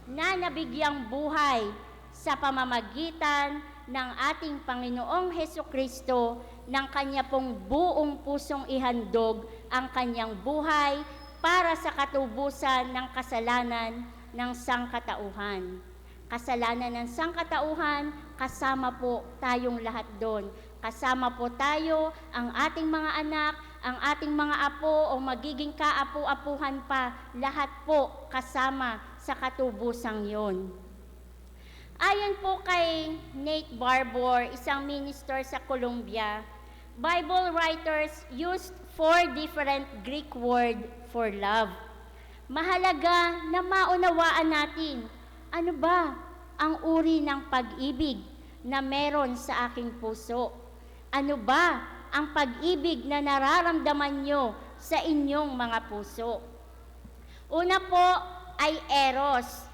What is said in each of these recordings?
na nabigyang buhay sa pamamagitan ng ating Panginoong Hesukristo ng Kanya pong buong pusong ihandog ang Kanyang buhay para sa katubusan ng kasalanan ng sangkatauhan. Kasalanan ng sangkatauhan, kasama po tayong lahat doon. Kasama po tayo, ang ating mga anak, ang ating mga apo o magiging kaapu-apuhan pa, lahat po kasama sa katubusang yon. Ayon po kay Nate Barbour, isang minister sa Colombia, Bible writers used 4 different Greek words for love. Mahalaga na maunawaan natin, ano ba ang uri ng pag-ibig na meron sa aking puso? Ano ba ang pag-ibig na nararamdaman nyo sa inyong mga puso? Una po ay eros.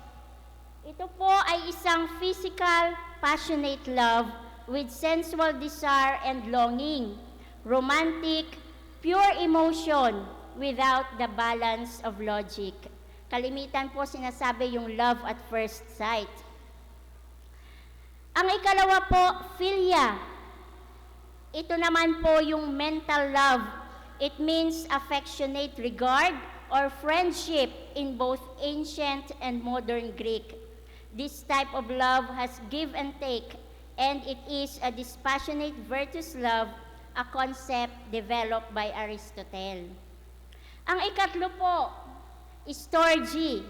Ito po ay isang physical, passionate love with sensual desire and longing, romantic, pure emotion without the balance of logic. Kalimitan po sinasabi yung love at first sight. Ang ikalawa po, philia. Ito naman po yung mental love. It means affectionate regard or friendship in both ancient and modern Greek. This type of love has give and take, and it is a dispassionate virtuous love, a concept developed by Aristotle. Ang ikatlo po, storge.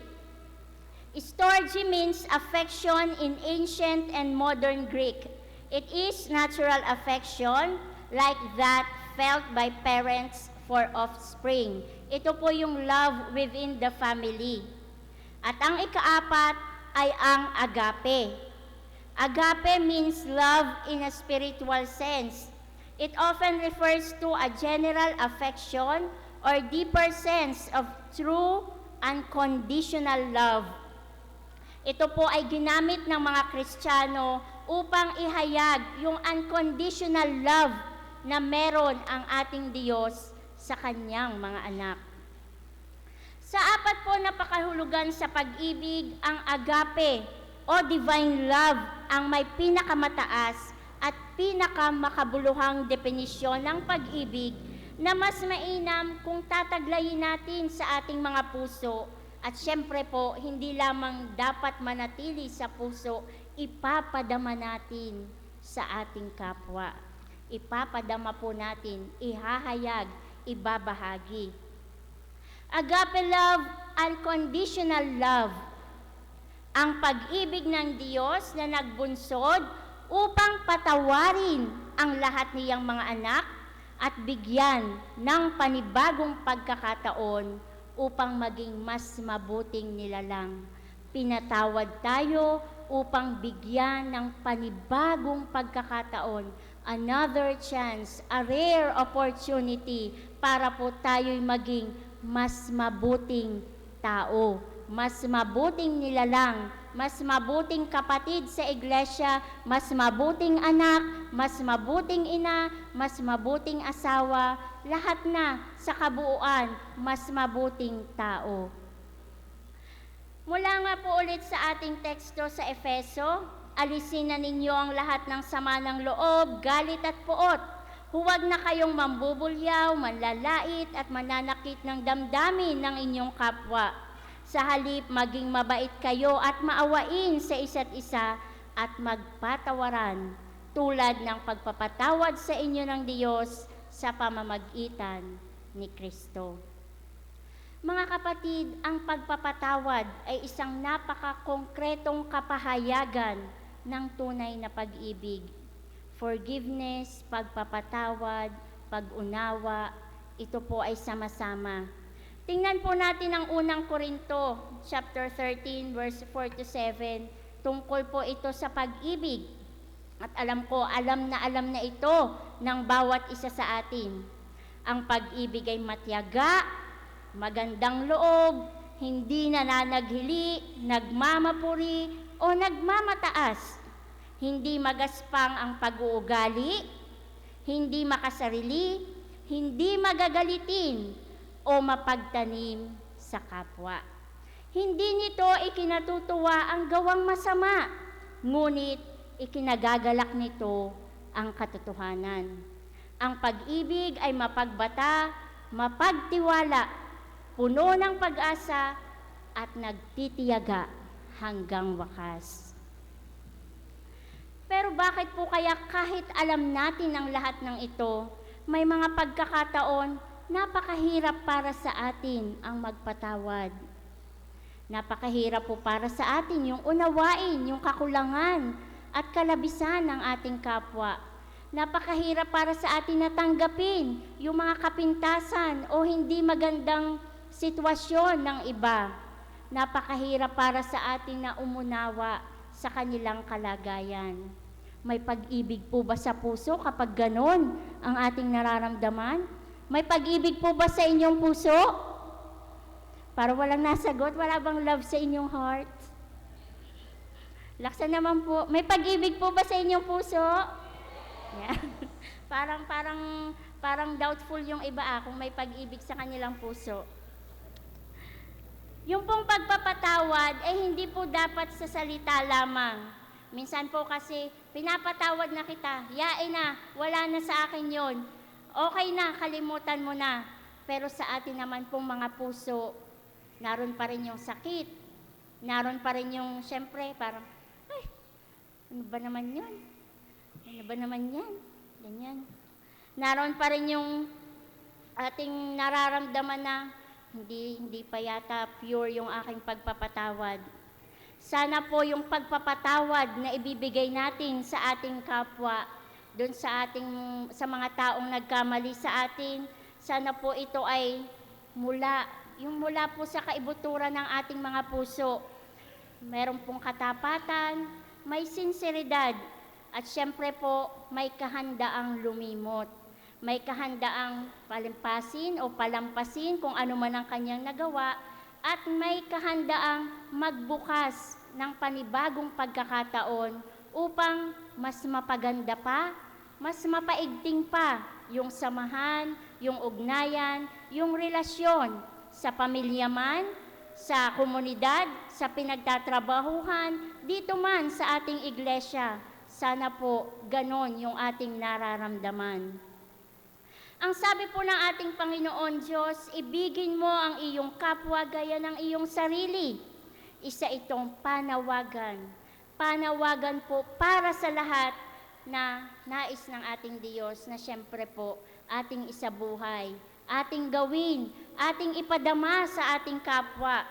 Storge means affection in ancient and modern Greek. It is natural affection like that felt by parents for offspring. Ito po yung love within the family. At ang ikaapat ay ang agape. Agape means love in a spiritual sense. It often refers to a general affection or deeper sense of true, unconditional love. Ito po ay ginamit ng mga Kristiyano upang ihayag yung unconditional love na meron ang ating Diyos sa Kanyang mga anak. Sa apat po na pakahulugan sa pag-ibig, ang agape o divine love ang may pinakamataas at pinakamakabuluhang definisyon ng pag-ibig na mas mainam kung tataglayin natin sa ating mga puso. At syempre po, hindi lamang dapat manatili sa puso, ipapadama natin sa ating kapwa. Ipapadama po natin, ihahayag, ibabahagi. Agape love, unconditional love. Ang pag-ibig ng Diyos na nagbunsod upang patawarin ang lahat niyang mga anak at bigyan ng panibagong pagkakataon upang maging mas mabuting nilalang. Pinatawad tayo upang bigyan ng panibagong pagkakataon, another chance, a rare opportunity para po tayo'y maging mas mabuting tao, mas mabuting nilalang, mas mabuting kapatid sa iglesia, mas mabuting anak, mas mabuting ina, mas mabuting asawa, lahat na sa kabuuan, mas mabuting tao. Mula nga po ulit sa ating teksto sa Efeso, alisin na ninyo ang lahat ng sama ng loob, galit at puot. Huwag na kayong mambubulyaw, manlalait at mananakit ng damdamin ng inyong kapwa. Sa halip, maging mabait kayo at maawain sa isa't isa at magpatawaran tulad ng pagpapatawad sa inyo ng Diyos sa pamamagitan ni Kristo. Mga kapatid, ang pagpapatawad ay isang napaka-konkretong kapahayagan ng tunay na pag-ibig. Forgiveness, pagpapatawad, pag-unawa, ito po ay sama-sama. Tingnan po natin ang unang Korinto, chapter 13, verse 4-7. Tungkol po ito sa pag-ibig. At alam na ito ng bawat isa sa atin. Ang pag-ibig ay matyaga, magandang loob, hindi nananaghili, nagmamapuri, o nagmamataas. Hindi magaspang ang pag-uugali, hindi makasarili, hindi magagalitin, o mapagtanim sa kapwa. Hindi nito ikinatutuwa ang gawang masama, ngunit ikinagagalak nito ang katotohanan. Ang pag-ibig ay mapagbata, mapagtiwala, puno ng pag-asa, at nagtitiyaga hanggang wakas. Pero bakit po kaya kahit alam natin ang lahat ng ito, may mga pagkakataon napakahirap para sa atin ang magpatawad? Napakahirap po para sa atin yung unawain, yung kakulangan at kalabisan ng ating kapwa. Napakahirap para sa atin na tanggapin yung mga kapintasan o hindi magandang sitwasyon ng iba. Napakahirap para sa atin na umunawa sa kanilang kalagayan. May pag-ibig po ba sa puso kapag ganon ang ating nararamdaman? May pag-ibig po ba sa inyong puso? Para walang nasagot, wala bang love sa inyong heart? Laksan naman po. May pag-ibig po ba sa inyong puso? Yeah. parang doubtful yung iba kung may pag-ibig sa kanilang puso. Yung pong pagpapatawad ay hindi po dapat sa salita lamang. Minsan po kasi, pinapatawad na kita, yain na, wala na sa akin yon. Okay na, kalimutan mo na. Pero sa atin naman pong mga puso, naroon pa rin yung sakit. Naroon pa rin yung, syempre, parang, ay, ano ba naman yun? Ano ba naman yan? Ganyan. Naroon pa rin yung ating nararamdaman na, hindi pa yata pure yung aking pagpapatawad. Sana po yung pagpapatawad na ibibigay natin sa ating kapwa, doon sa mga taong nagkamali sa atin, sana po ito ay mula po sa kaibuturan ng ating mga puso. Meron pong katapatan, may sinseridad, at syempre po may kahandaang lumimot. May kahandaang palimpasin o palampasin kung ano man ang kanyang nagawa, at may kahandaang magbukas ng panibagong pagkakataon upang mas mapaganda pa, mas mapaigting pa yung samahan, yung ugnayan, yung relasyon sa pamilya man, sa komunidad, sa pinagtatrabahuhan, dito man sa ating iglesia. Sana po ganon yung ating nararamdaman. Ang sabi po ng ating Panginoon Diyos, ibigin mo ang iyong kapwa gaya ng iyong sarili. Isa itong panawagan. Panawagan po para sa lahat na nais ng ating Diyos na siyempre po ating isabuhay, ating gawin, ating ipadama sa ating kapwa.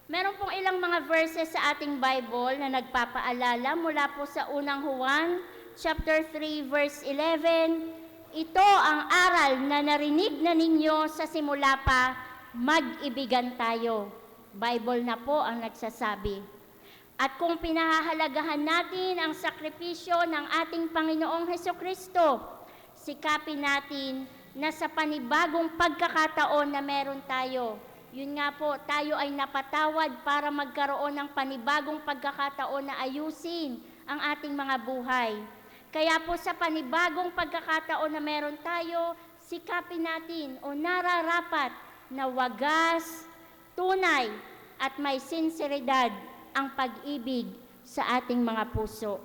Meron pong ilang mga verses sa ating Bible na nagpapaalala mula po sa unang Juan, chapter 3, verse 11, ito ang aral na narinig na ninyo sa simula pa, mag-ibigan tayo. Bible na po ang nagsasabi. At kung pinahahalagahan natin ang sakripisyo ng ating Panginoong Hesukristo, sikapin natin na sa panibagong pagkakataon na meron tayo, yun nga po, tayo ay napatawad para magkaroon ng panibagong pagkakataon na ayusin ang ating mga buhay. Kaya po sa panibagong pagkakataon na meron tayo, sikapin natin o nararapat na wagas, tunay at may sinseridad ang pag-ibig sa ating mga puso.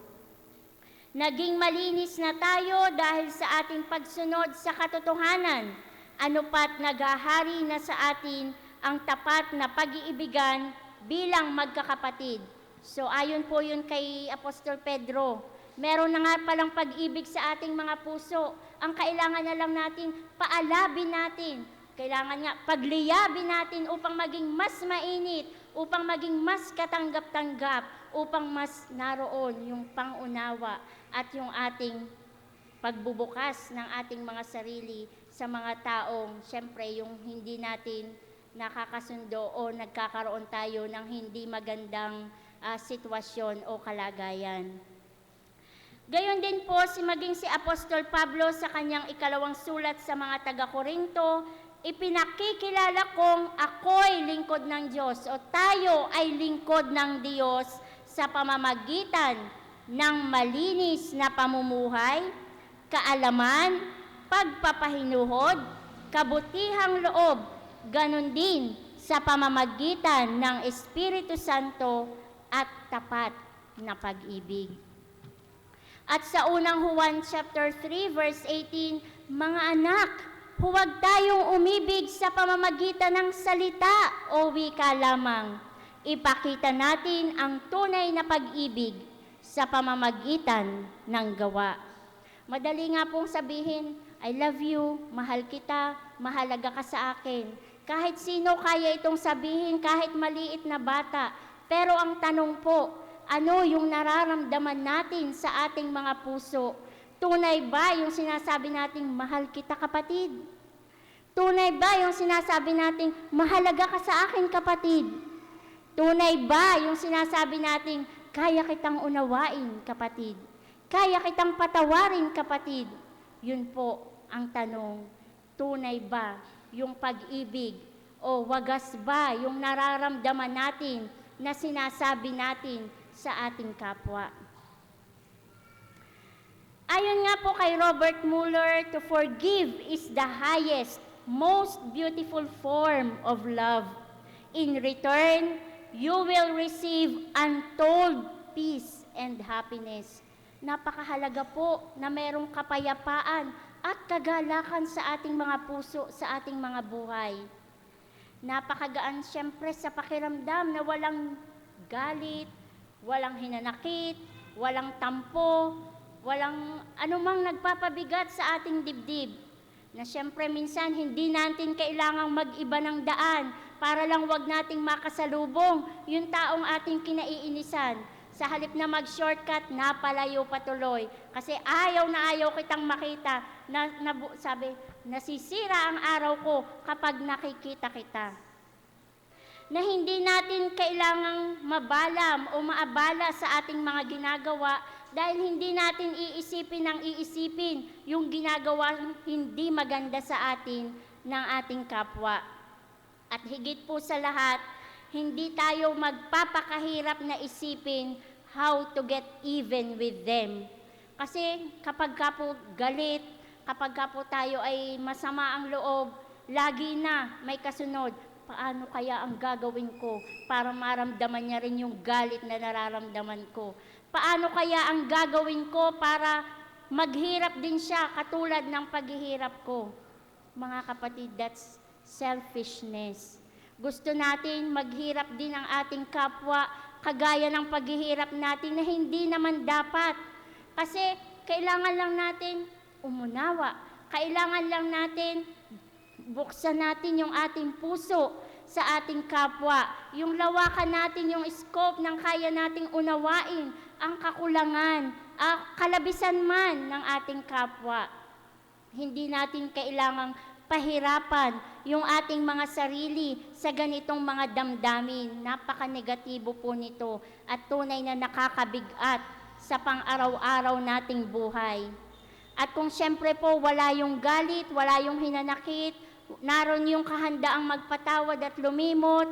Naging malinis na tayo dahil sa ating pagsunod sa katotohanan, ano pat naghahari na sa atin ang tapat na pag-iibigan bilang magkakapatid. So ayon po yun kay Apostol Pedro, meron na nga palang pag-ibig sa ating mga puso. Ang kailangan na lang natin, paalabin natin. Kailangan nga, pagliyabin natin upang maging mas mainit, upang maging mas katanggap-tanggap, upang mas naroon yung pangunawa at yung ating pagbubukas ng ating mga sarili sa mga taong, syempre, yung hindi natin nakakasundo o nagkakaroon tayo ng hindi magandang sitwasyon o kalagayan. Gayon din po maging si Apostol Pablo sa kanyang ikalawang sulat sa mga taga-Korinto, ipinakikilala kong ako'y lingkod ng Diyos o tayo ay lingkod ng Diyos sa pamamagitan ng malinis na pamumuhay, kaalaman, pagpapahinuhod, kabutihang loob, ganon din sa sa pamamagitan ng Espiritu Santo at tapat na pag-ibig. At sa unang Juan chapter 3 verse 18, mga anak, huwag tayong umibig sa pamamagitan ng salita o wika lamang. Ipakita natin ang tunay na pag-ibig sa pamamagitan ng gawa. Madali nga pong sabihin, I love you, mahal kita, mahalaga ka sa akin. Kahit sino kaya itong sabihin, kahit maliit na bata. Pero ang tanong po, ano yung nararamdaman natin sa ating mga puso? Tunay ba yung sinasabi nating mahal kita kapatid? Tunay ba yung sinasabi nating mahalaga ka sa akin kapatid? Tunay ba yung sinasabi nating kaya kitang unawain kapatid? Kaya kitang patawarin kapatid? Yun po ang tanong, tunay ba yung pag-ibig o wagas ba yung nararamdaman natin na sinasabi natin sa ating kapwa? Ayon nga po kay Robert Mueller, to forgive is the highest, most beautiful form of love. In return, you will receive untold peace and happiness. Napakahalaga po na merong kapayapaan at kagalakan sa ating mga puso, sa ating mga buhay. Napakagaan siyempre sa pakiramdam na walang galit, walang hinanakit, walang tampo, walang anumang nagpapabigat sa ating dibdib. Na siyempre minsan hindi natin kailangang mag-iba ng daan para lang wag nating makasalubong yung taong ating kinaiinisan. Sa halip na mag-shortcut, napalayo patuloy. Kasi ayaw na ayaw kitang makita. Sabi, nasisira ang araw ko kapag nakikita kita. Na hindi natin kailangang mabalam o maabala sa ating mga ginagawa dahil hindi natin iisipin ng iisipin yung ginagawa hindi maganda sa atin ng ating kapwa. At higit po sa lahat, hindi tayo magpapakahirap na isipin how to get even with them. Kasi kapag ka po galit, kapag ka po tayo ay masama ang loob, lagi na may kasunod. Paano kaya ang gagawin ko para maramdaman niya rin yung galit na nararamdaman ko? Paano kaya ang gagawin ko para maghirap din siya katulad ng paghihirap ko? Mga kapatid, that's selfishness. Gusto natin maghirap din ang ating kapwa kagaya ng paghihirap natin na hindi naman dapat. Kasi kailangan lang natin umunawa. Kailangan lang natin buksan natin yung ating puso sa ating kapwa. Yung lawakan natin yung scope ng kaya nating unawain ang kakulangan, kalabisan man ng ating kapwa. Hindi natin kailangang pahirapan yung ating mga sarili sa ganitong mga damdamin. Napaka-negatibo po nito at tunay na nakakabigat sa pang-araw-araw nating buhay. At kung siyempre po wala yung galit, wala yung hinanakit, naroon yung kahandaang magpatawad at lumimot,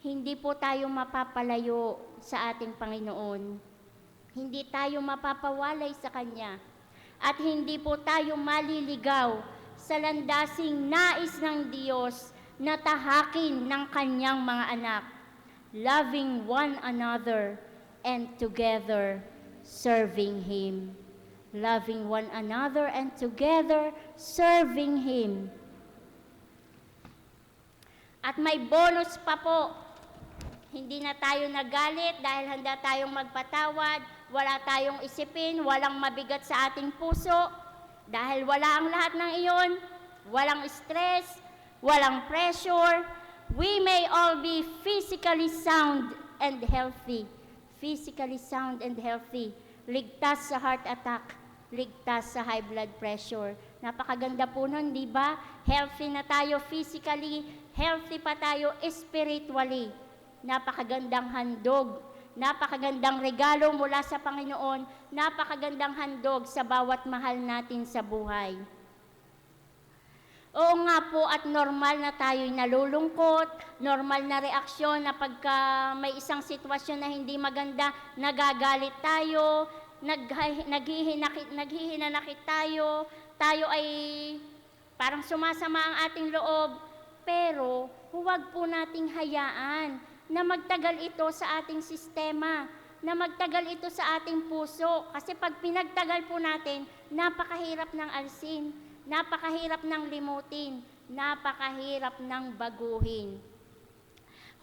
hindi po tayo mapapalayo sa ating Panginoon. Hindi tayo mapapawalay sa Kanya. At hindi po tayo maliligaw sa landasing nais ng Diyos na tahakin ng Kanyang mga anak, loving one another and together serving Him. Loving one another and together serving Him. At may bonus pa po, hindi na tayo nagalit dahil handa tayong magpatawad, wala tayong isipin, walang mabigat sa ating puso, dahil wala ang lahat ng iyon, walang stress, walang pressure, we may all be physically sound and healthy. Physically sound and healthy. Ligtas sa heart attack, ligtas sa high blood pressure. Napakaganda po nun, di ba? Healthy na tayo physically, healthy pa tayo spiritually. Napakagandang handog, napakagandang regalo mula sa Panginoon, napakagandang handog sa bawat mahal natin sa buhay. Oo nga po at normal na tayo'y nalulungkot, normal na reaksyon na pagka may isang sitwasyon na hindi maganda, nagagalit tayo, naghihinanakit tayo ay parang sumasama ang ating loob, pero huwag po nating hayaan na magtagal ito sa ating sistema, na magtagal ito sa ating puso. Kasi pag pinagtagal po natin, napakahirap ng alsin, napakahirap ng limutin, napakahirap ng baguhin.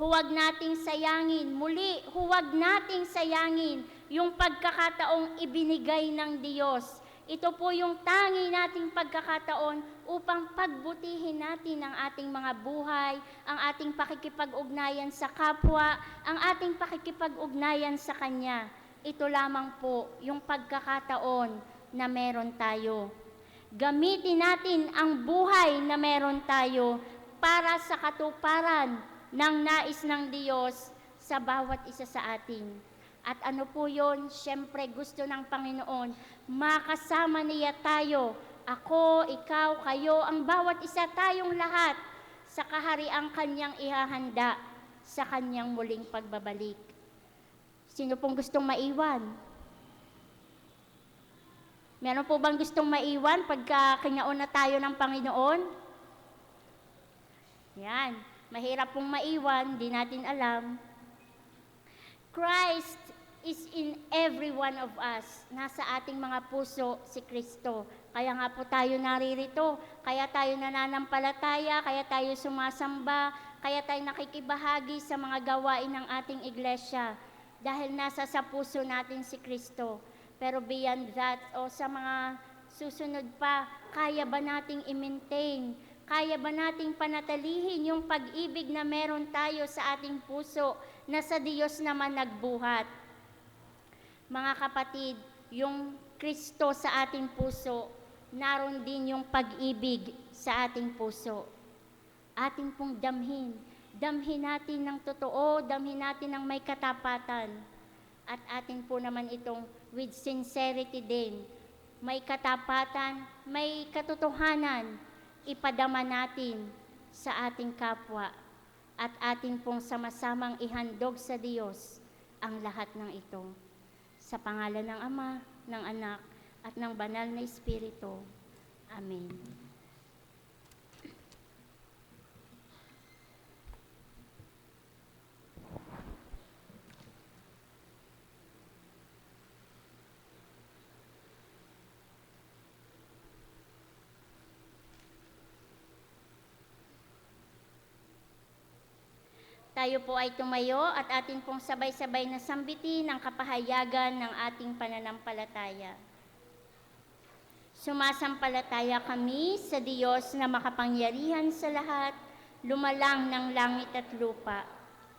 Huwag nating sayangin, muli, huwag nating sayangin yung pagkakataong ibinigay ng Diyos. Ito po yung tangi nating pagkakataon upang pagbutihin natin ang ating mga buhay, ang ating pakikipag-ugnayan sa kapwa, ang ating pakikipag-ugnayan sa Kanya. Ito lamang po yung pagkakataon na meron tayo. Gamitin natin ang buhay na meron tayo para sa katuparan ng nais ng Diyos sa bawat isa sa atin. At ano po yun? Siyempre gusto ng Panginoon, makasama niya tayo, ako, ikaw, kayo, ang bawat isa tayong lahat sa kahariang Kanyang ihahanda sa Kanyang muling pagbabalik. Sino pong gustong maiwan? Meron po bang gustong maiwan pagka kinaon na tayo ng Panginoon? Yan. Mahirap pong maiwan, di natin alam. Christ is in every one of us. Nasa ating mga puso si Kristo. Kaya nga po tayo naririto, kaya tayo nananampalataya, kaya tayo sumasamba, kaya tayo nakikibahagi sa mga gawain ng ating iglesia. Dahil nasa sa puso natin si Kristo. Pero beyond that, o sa mga susunod pa, kaya ba nating i-maintain? Kaya ba nating panatilihin yung pag-ibig na meron tayo sa ating puso na sa Diyos naman nagbuhat? Mga kapatid, yung Kristo sa ating puso, naroon din yung pag-ibig sa ating puso. Ating pong damhin. Damhin natin ng totoo, damhin natin ng may katapatan. At atin po naman itong with sincerity din. May katapatan, may katotohanan, ipadama natin sa ating kapwa at atin pong sama-samang ihandog sa Diyos ang lahat ng ito. Sa pangalan ng Ama, ng Anak, at ng Banal na Espiritu. Amen. Tayo po ay tumayo at atin pong sabay-sabay na sambitin ang kapahayagan ng ating pananampalataya. Sumasampalataya kami sa Diyos na makapangyarihan sa lahat, lumalang ng langit at lupa,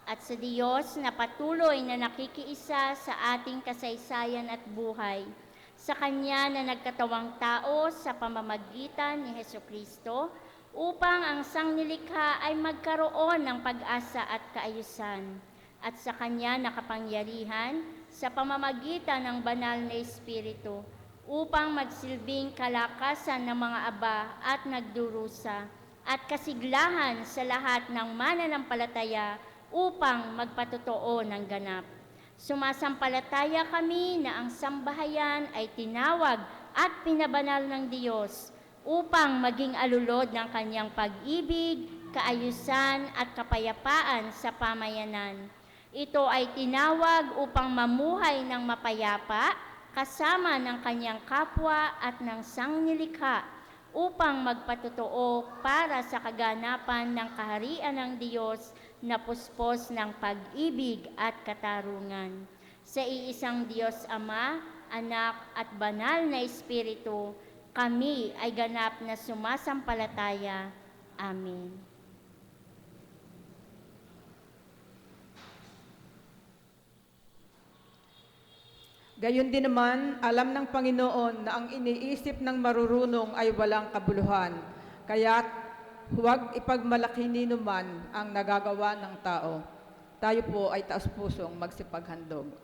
at sa Diyos na patuloy na nakikiisa sa ating kasaysayan at buhay, sa Kanya na nagkatawang tao sa pamamagitan ni Hesukristo, upang ang sangnilikha ay magkaroon ng pag-asa at kaayusan, at sa Kanya nakapangyarihan sa pamamagitan ng banal na Espiritu, upang magsilbing kalakasan ng mga aba at nagdurusa, at kasiglahan sa lahat ng mananampalataya upang magpatotoo ng ganap. Sumasampalataya kami na ang sambahayan ay tinawag at pinabanal ng Diyos upang maging alulod ng Kanyang pag-ibig, kaayusan at kapayapaan sa pamayanan. Ito ay tinawag upang mamuhay ng mapayapa kasama ng Kanyang kapwa at ng sangnilikha upang magpatotoo para sa kaganapan ng kaharian ng Diyos na puspos ng pag-ibig at katarungan. Sa iisang Diyos Ama, Anak at Banal na Espiritu, kami ay ganap na sumasampalataya. Amen. Gayon din naman, alam ng Panginoon na ang iniisip ng marurunong ay walang kabuluhan. Kaya't huwag ipagmalaki ni numan ang nagagawa ng tao. Tayo po ay taos-pusong magsipaghandog.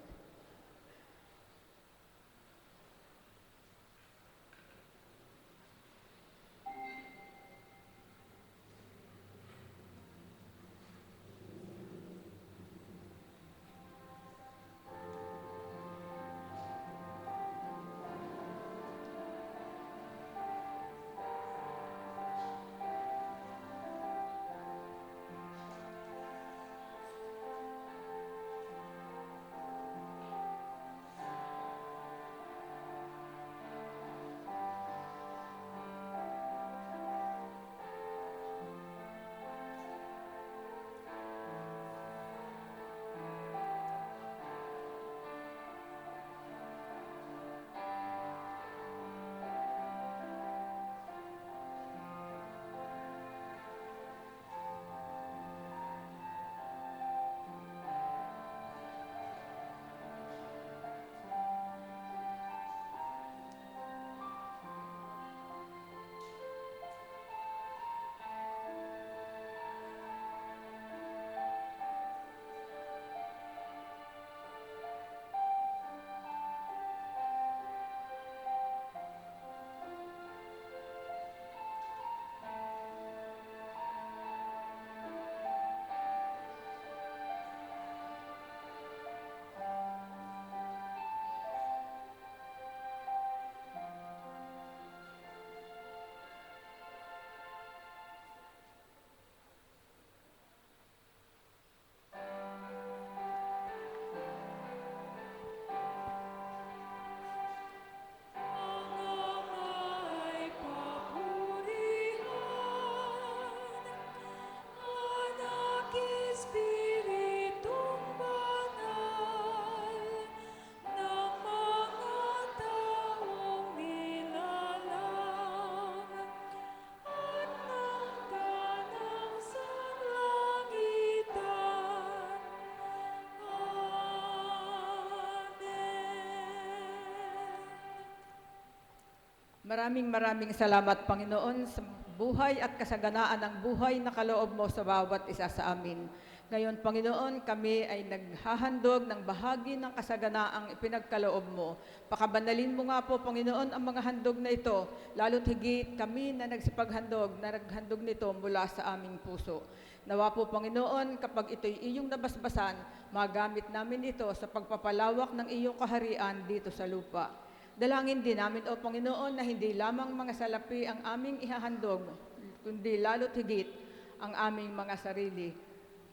Maraming salamat, Panginoon, sa buhay at kasaganaan ng buhay na kaloob mo sa bawat isa sa amin. Ngayon, Panginoon, kami ay naghahandog ng bahagi ng kasaganaang ipinagkaloob mo. Pakabanalin mo nga po, Panginoon, ang mga handog na ito, lalo't higit kami na nagsipaghandog, na naghandog nito mula sa aming puso. Nawa po, Panginoon, kapag ito'y iyong nabasbasan, magamit namin ito sa pagpapalawak ng iyong kaharian dito sa lupa. Dalangin din namin, O Panginoon, na hindi lamang mga salapi ang aming ihahandog, kundi lalo't higit ang aming mga sarili.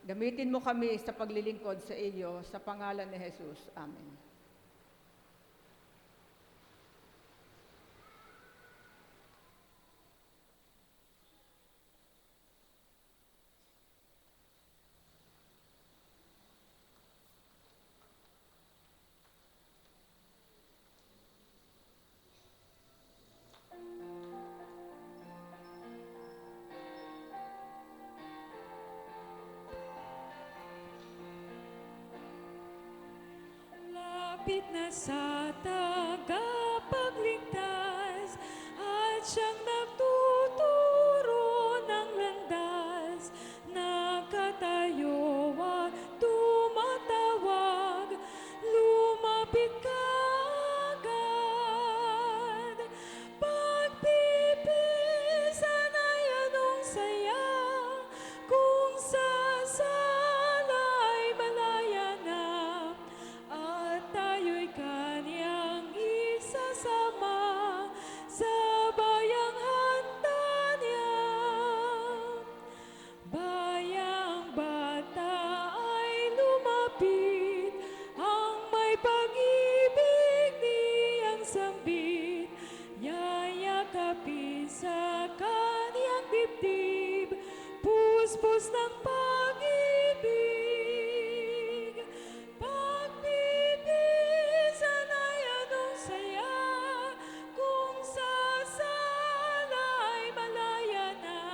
Gamitin mo kami sa paglilingkod sa iyo, sa pangalan ni Jesus. Amen. Lapit na sa tagapagligtas at siyang nagtuturo ng landas. Nakatayo at tumatawag, lumapit ka agad. Pagpipisan ay anong saya, kung sasala ay malaya na. At tayo'y kaniyang isasama sa bayang handa niya. Bayang bata ay lumapit, ang may pag-ibig niyang sambit. Yayakapin sa kaniyang dibdib, puspos ng pag-ibig. Pagpipisan ay anong saya, kung sasala ay malaya na.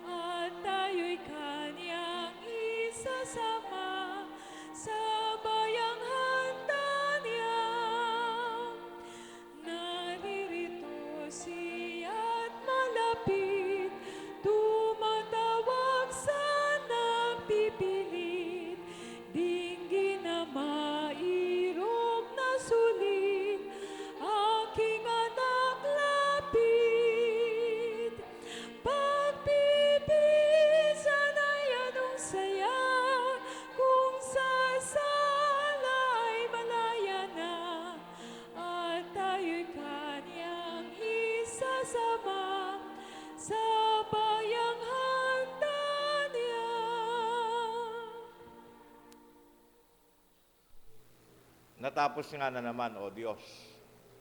At tayo'y kaniyang isasama sa bayang handa niya. Naririto siya't malapit, tumatawag sa nagpipilit. Dinggin na mairog na sulit, aking anak lapit. Pagpipisan ay anong saya, kung sasala ay malaya na. At tayo'y kaniyang isasama sa bayang handa niya. Natapos nga na naman, O Diyos,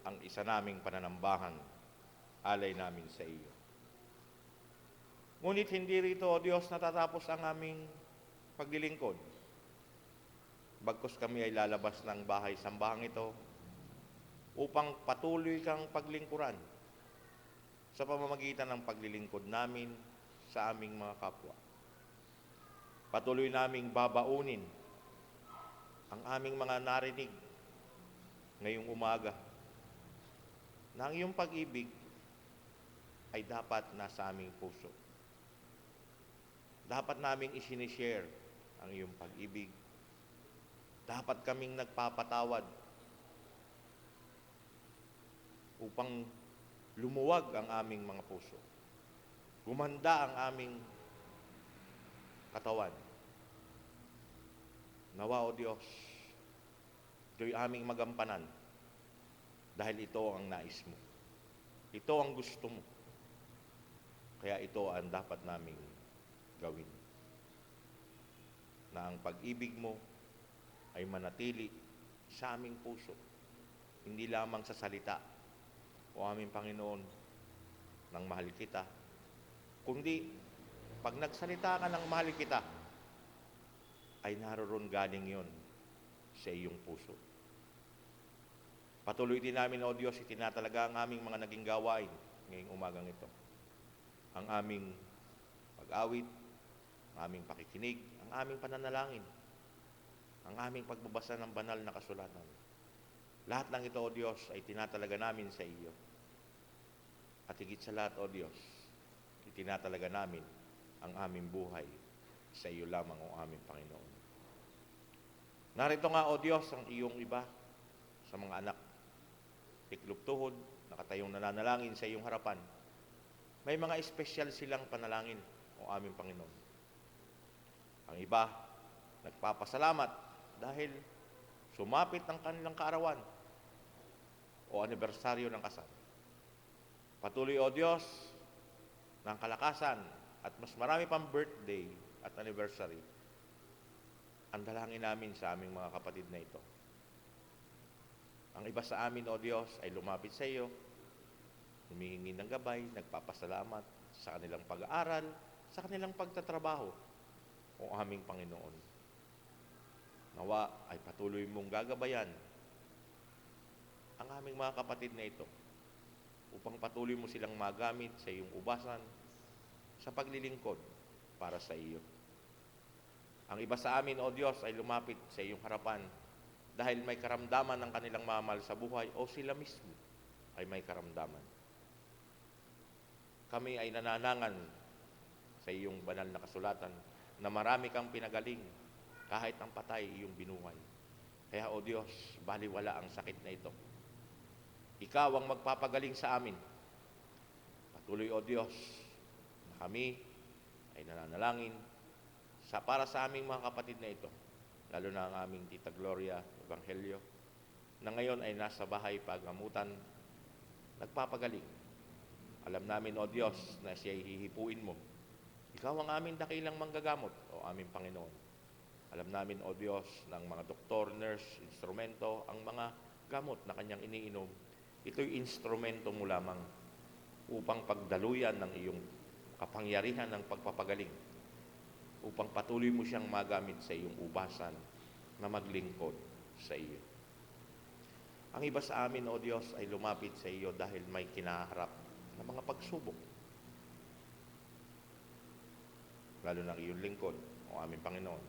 ang isa naming pananambahan, alay namin sa iyo. Ngunit hindi rito, O Diyos, natatapos ang aming paglilingkod. Bagkus kami ay lalabas ng bahay-sambahang ito upang patuloy kang paglingkuran sa pamamagitan ng paglilingkod namin sa aming mga kapwa. Patuloy naming babaunin ang aming mga narinig ngayong umaga na ang iyong pag-ibig ay dapat nasa aming puso. Dapat naming isinishare ang iyong pag-ibig. Dapat kaming nagpapatawad upang lumuwag ang aming mga puso. Gumanda ang aming katawan. Nawa, O Diyos, ito'y aming magampanan dahil ito ang nais mo. Ito ang gusto mo. Kaya ito ang dapat naming gawin. Na ang pag-ibig mo ay manatili sa aming puso. Hindi lamang sa salita, O aming Panginoon, ng mahal kita, kundi pag nagsalita ka ng mahal kita, ay naroon galing yon sa iyong puso. Patuloy din namin, O Diyos, itinatalaga ang aming mga naging gawain ngayong umagang ito. Ang aming pag-awit, ang aming pakikinig, ang aming pananalangin, ang aming pagbabasa ng banal na kasulatan. Lahat ng ito, O Diyos, ay tinatalaga namin sa iyo. At higit sa lahat, O Diyos, itinatalaga namin ang aming buhay sa iyo lamang, O aming Panginoon. Narito nga, O Diyos, ang iyong iba sa mga anak, tiklop-tuhod, nakatayong nananalangin sa iyong harapan. May mga espesyal silang panalangin, O aming Panginoon. Ang iba, nagpapasalamat dahil sumapit ang kanilang kaarawan o anibersaryo ng kasal. Patuloy, O Diyos, ng kalakasan at mas marami pang birthday at anniversary, ang dalangin namin sa aming mga kapatid na ito. Ang iba sa amin, O Diyos, ay lumapit sa iyo, humihingi ng gabay, nagpapasalamat sa kanilang pag-aaral, sa kanilang pagtatrabaho, O aming Panginoon. Nawa ay patuloy mong gagabayan ang aming mga kapatid na ito upang patuloy mo silang magamit sa iyong ubasan sa paglilingkod para sa iyo. Ang iba sa amin, O Diyos, ay lumapit sa iyong harapan dahil may karamdaman ng kanilang mamahal sa buhay o sila mismo ay may karamdaman. Kami ay nananangan sa iyong banal na kasulatan na marami kang pinagaling kahit ang patay iyong binuhay. Kaya, O Diyos, baliwala ang sakit na ito. Ikaw ang magpapagaling sa amin. Patuloy, O Diyos, na kami ay nananalangin para sa aming mga kapatid na ito, lalo na ang aming Tita Gloria Evangelio, na ngayon ay nasa bahay pagamutan, nagpapagaling. Alam namin, O Diyos, na siya ay hihipuin mo. Ikaw ang aming dakilang manggagamot, O aming Panginoon. Alam namin, O Diyos, ng mga doktor, nurse, instrumento, ang mga gamot na kanyang iniinom, ito'y instrumento mo lamang upang pagdaluyan ng iyong kapangyarihan ng pagpapagaling, upang patuloy mo siyang magamit sa iyong ubasan na maglingkod sa iyo. Ang iba sa amin, O Diyos, ay lumapit sa iyo dahil may kinaharap na mga pagsubok, lalo ng iyong lingkod, O aming Panginoon.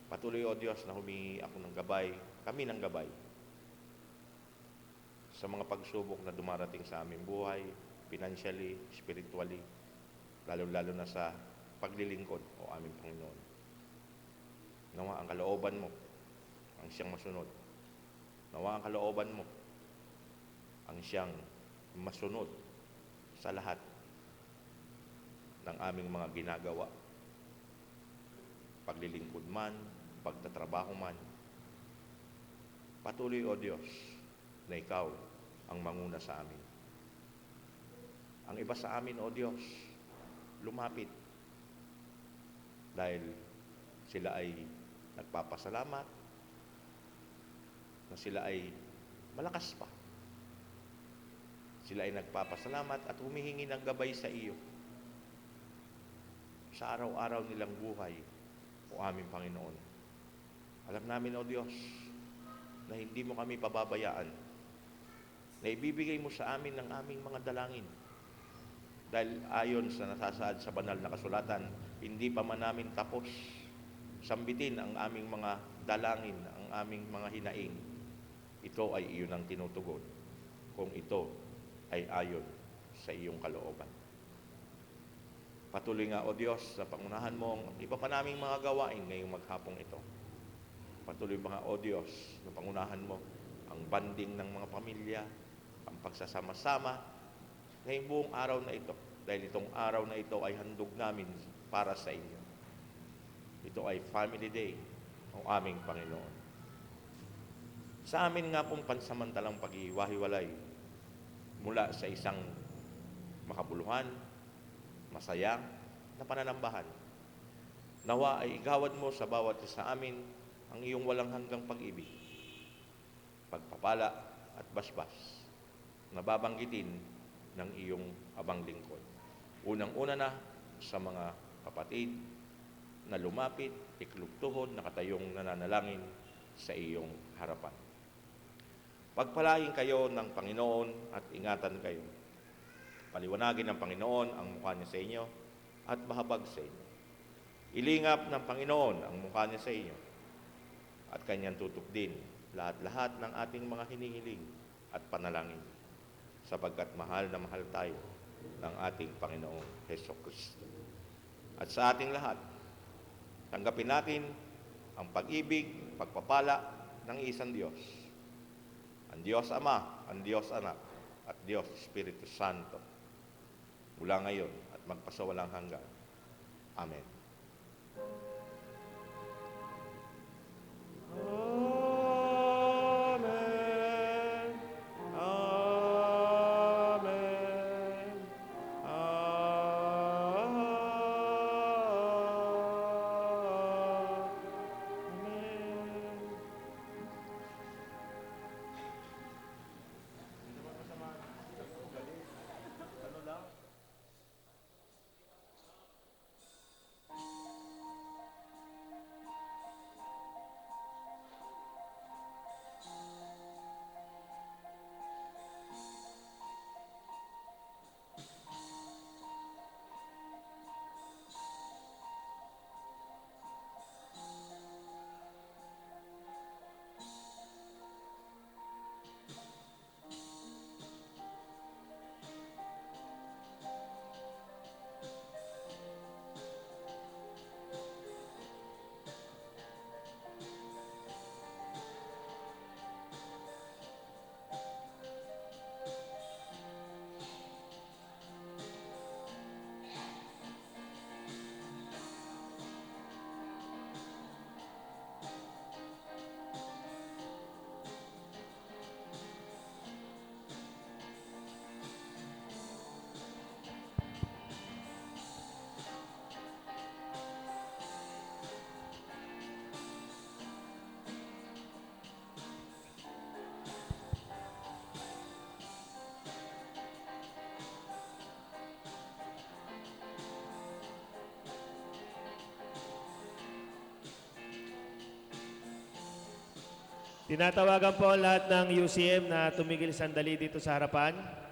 Patuloy, O Diyos, na humingi ako ng gabay, kami ng gabay, sa mga pagsubok na dumarating sa aming buhay, financially, spiritually, lalo-lalo na sa paglilingkod, O aming Panginoon. Nawa ang kalooban mo ang siyang masunod. Nawa ang kalooban mo ang siyang masunod sa lahat ng aming mga ginagawa. Paglilingkod man, pagtatrabaho man. Patuloy, O Diyos, na ikaw ang manguna sa amin. Ang iba sa amin, O Diyos, lumapit dahil sila ay nagpapasalamat, na sila ay malakas pa. Sila ay nagpapasalamat at humihingi ng gabay sa iyo sa araw-araw nilang buhay, O aming Panginoon. Alam namin, O Diyos, na hindi mo kami pababayaan, na ibibigay mo sa amin ng aming mga dalangin. Dahil ayon sa nasasaad sa banal na kasulatan, hindi pa man namin tapos sambitin ang aming mga dalangin, ang aming mga hinaing. Ito ay iyon ang tinutugon kung ito ay ayon sa iyong kalooban. Patuloy nga, O Diyos, sa pangunahan mo ang iba pa naming mga gawain ngayong maghapong ito. Patuloy mga, O Diyos, na pangunahan mo ang banding ng mga pamilya, ang pagsasama-sama ngayong buong araw na ito. Dahil itong araw na ito ay handog namin para sa inyo. Ito ay Family Day, O aming Panginoon. Sa amin nga pong pansamantalang pag-iwahiwalay mula sa isang makabuluhan, masaya na pananambahan, nawa ay igawad mo sa bawat isa sa amin ang iyong walang hanggang pag-ibig, pagpapala at basbas na babanggitin ng iyong abang lingkod. Unang-una na sa mga kapatid na lumapit, tiklop-tuhod, nakatayong nananalangin sa iyong harapan. Pagpalain kayo ng Panginoon at ingatan kayo. Paliwanagin ng Panginoon ang mukha niya sa inyo at mahabag sa inyo. Ilingap ng Panginoon ang mukha niya sa inyo at kanyang tutok din lahat-lahat ng ating mga hinihiling at panalangin. sapagkat mahal na mahal tayo ng ating Panginoong Heso Kristo. At sa ating lahat, tanggapin natin ang pag-ibig, pagpapala ng isang Diyos. Ang Diyos Ama, ang Diyos Anak, at Diyos Espiritu Santo, mula ngayon at magpasawalang hanggan. Amen. Amen. Amen. Amen. Tinatawagan po ang lahat ng UCM na tumigil sandali dito sa harapan.